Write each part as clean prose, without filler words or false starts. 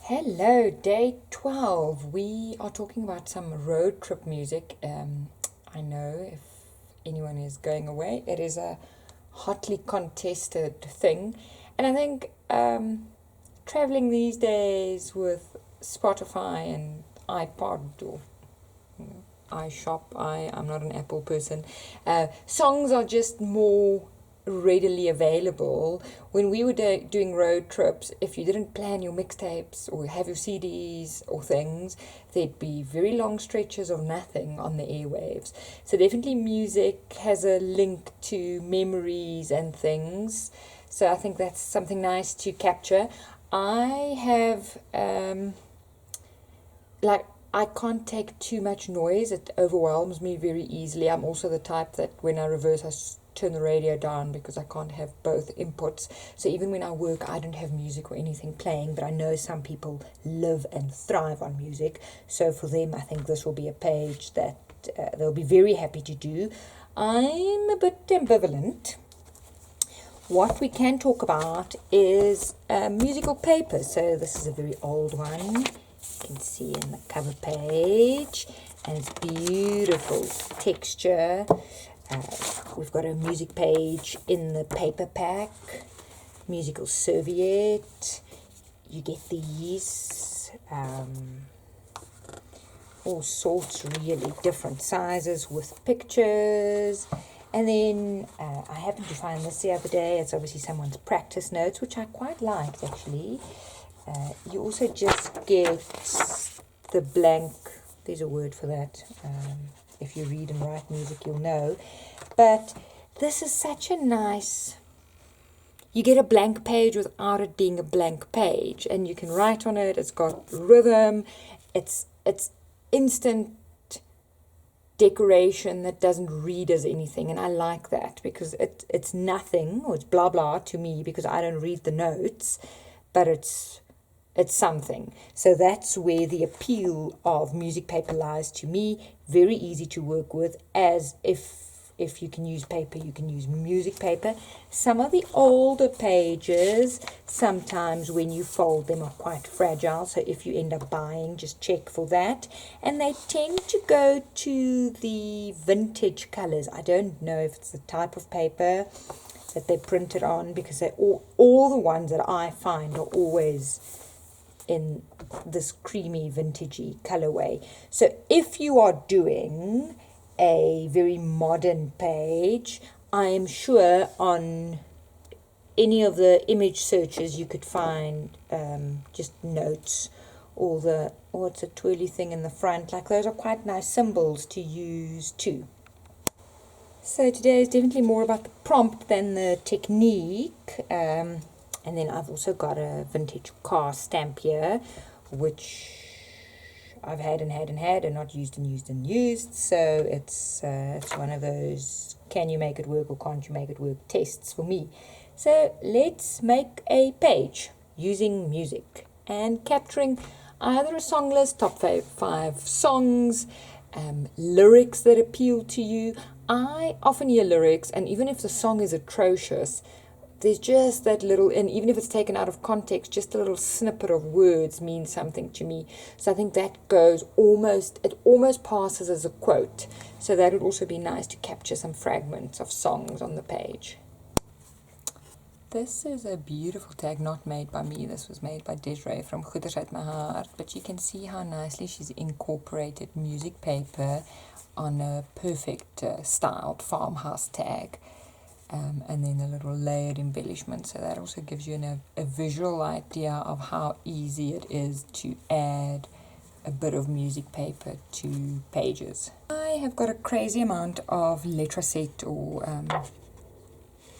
Hello, day 12. We are talking about some road trip music. I know if anyone is going away, it is a hotly contested thing. And I think traveling these days with Spotify and iPod or iShop, I'm not an Apple person, songs are just more readily available. When we were doing road trips, if you didn't plan your mixtapes or have your CDs or things, there'd be very long stretches of nothing on the airwaves. So definitely music has a link to memories and things. So I think that's something nice to capture. I have I can't take too much noise. It overwhelms me very easily. I'm also the type that when I reverse, I turn the radio down because I can't have both inputs. So even when I work, I don't have music or anything playing, but I know some people live and thrive on music. So for them, I think this will be a page that they'll be very happy to do. I'm a bit ambivalent. What we can talk about is musical paper. So this is a very old one. You can see in the cover page, and it's beautiful texture. We've got a music page in the paper pack, musical serviette. You get these, all sorts, really different sizes with pictures. And then I happened to find this the other day. It's obviously someone's practice notes, which I quite liked actually. You also just get the blank, there's a word for that. If you read and write music, you'll know. But this is such a nice, you get a blank page without it being a blank page. And you can write on it, it's got rhythm, it's instant decoration that doesn't read as anything. And I like that because it's nothing, or it's blah blah to me because I don't read the notes, but it's something. So that's where the appeal of music paper lies to me. Very easy to work with, as if you can use paper, you can use music paper. Some of the older pages, sometimes when you fold them, are quite fragile. So if you end up buying, just check for that. And they tend to go to the vintage colors. I don't know if it's the type of paper that they print it on, because they all the ones that I find are always in this creamy vintagey colorway. So if you are doing a very modern page, I am sure on any of the image searches you could find just notes, or it's a twirly thing in the front. Like, those are quite nice symbols to use too. So today is definitely more about the prompt than the technique. And then I've also got a vintage car stamp here, which I've had and not used. So it's one of those can you make it work or can't you make it work tests for me. So let's make a page using music and capturing either a song list, top five songs, lyrics that appeal to you. I often hear lyrics, and even if the song is atrocious, there's just that little, and even if it's taken out of context, just a little snippet of words means something to me. So I think that it almost passes as a quote. So that would also be nice to capture some fragments of songs on the page. This is a beautiful tag, not made by me. This was made by Desiree from Goeders uit my hart. But you can see how nicely she's incorporated music paper on a perfect styled farmhouse tag. And then a little layered embellishment, so that also gives you a visual idea of how easy it is to add a bit of music paper to pages. I have got a crazy amount of letraset or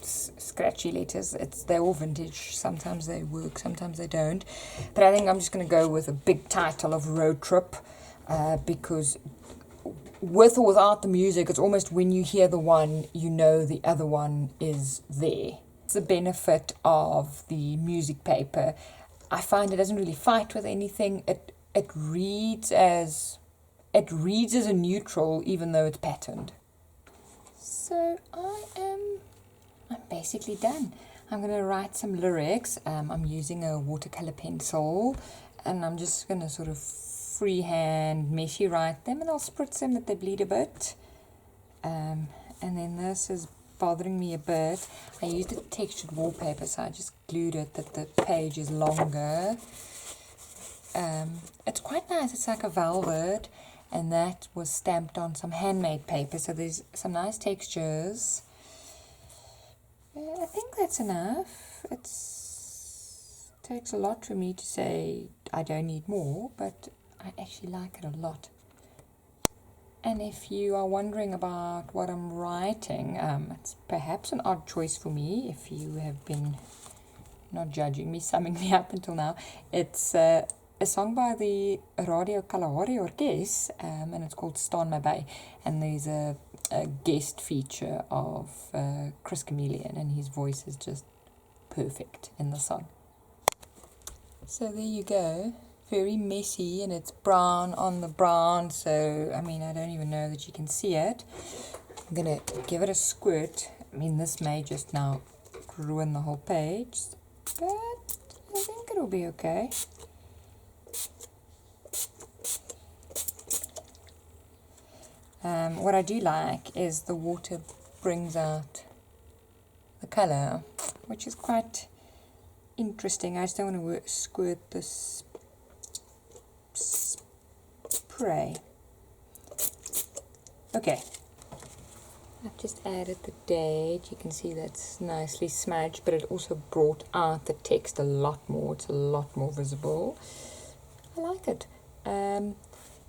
scratchy letters. They're all vintage. Sometimes they work, sometimes they don't. But I think I'm just going to go with a big title of Roadtrip, because with or without the music, it's almost when you hear the one, you know the other one is there. It's the benefit of the music paper. I find it doesn't really fight with anything. It reads as a neutral, even though it's patterned. So I'm basically done. I'm going to write some lyrics. I'm using a watercolor pencil, and I'm just going to sort of freehand messy write them, and I'll spritz them that they bleed a bit. And then this is bothering me a bit. I used a textured wallpaper, so I just glued it that the page is longer. It's quite nice. It's like a velvet, and that was stamped on some handmade paper, so there's some nice textures. I think that's enough. It takes a lot for me to say I don't need more, but I actually like it a lot. And if you are wondering about what I'm writing, it's perhaps an odd choice for me, if you have been not judging me, summing me up until now. It's a song by the Radio Kalahari Orkest, and it's called Staan My By. And there's a guest feature of Chris Chameleon, and his voice is just perfect in the song. So there you go. Very messy, and it's brown on the brown, so I mean I don't even know that you can see it. I'm gonna give it a squirt. I mean, this may just now ruin the whole page, but I think it'll be okay. What I do like is the water brings out the color, which is quite interesting. I just don't want to squirt this spray. Okay, I've just added the date. You can see that's nicely smudged, but it also brought out the text a lot more. It's a lot more visible. I like it.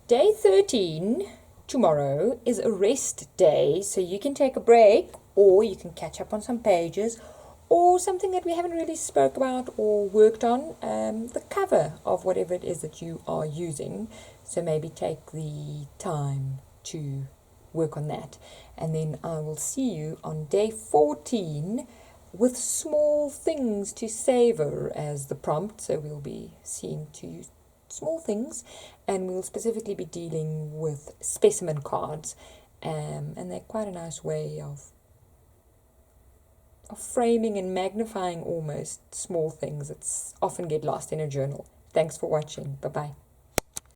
Day 13, tomorrow, is a rest day, so you can take a break, or you can catch up on some pages, or something that we haven't really spoke about or worked on, the cover of whatever it is that you are using. So maybe take the time to work on that. And then I will see you on day 14 with small things to savor as the prompt. So we'll be seeing to use small things, and we'll specifically be dealing with specimen cards. And they're quite a nice way of framing and magnifying almost small things that often get lost in a journal. Thanks for watching. Bye-bye.